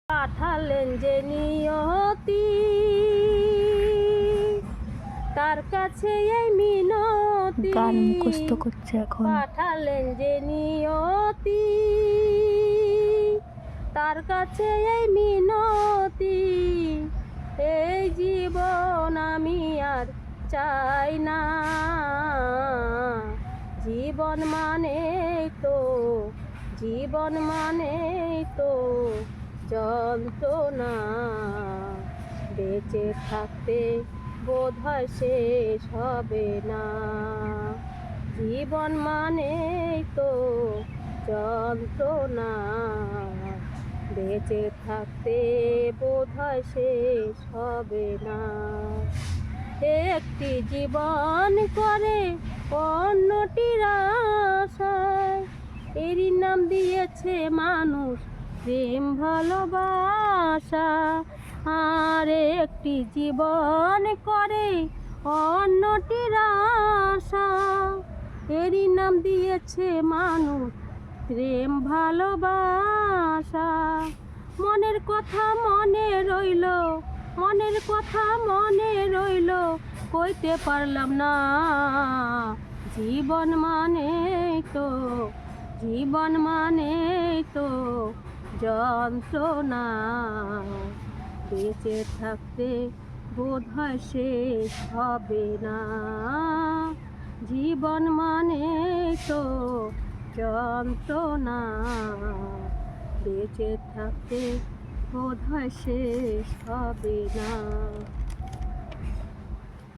পাঠালেন যে নিয়তি, তার কাছে এই মিনতি। গান মুখস্থ করছে এখন। পাঠালেন যে নিয়তি, তার কাছে এই মিনতি। এই জীবন আমি আর চাই না, জীবন মানে তো যন্ত্রণা। বেঁচে থাকতে বোধহয় শেষ হবে না, জীবন মানে তো যন্ত্রণা। বেঁচে থাকতে বোধহয় শেষ হবে না। একটি জীবন করে অন্যটির আশায়, এরই নাম দিয়েছে মানুষ প্রেম ভালোবাসা। আর একটি জীবন করে অন্যটির আশা, এরই নাম দিয়েছে মানুষ প্রেম ভালোবাসা। মনের কথা মনে রইল, কইতে পারলাম না। জীবন মানে তো যন্ত্রণা। বেঁচে থাকতে বোধহয় শেষ হবে না, জীবন মানে তো যন্ত্রণা। বেঁচে থাকতে বোধহয় শেষ হবে না।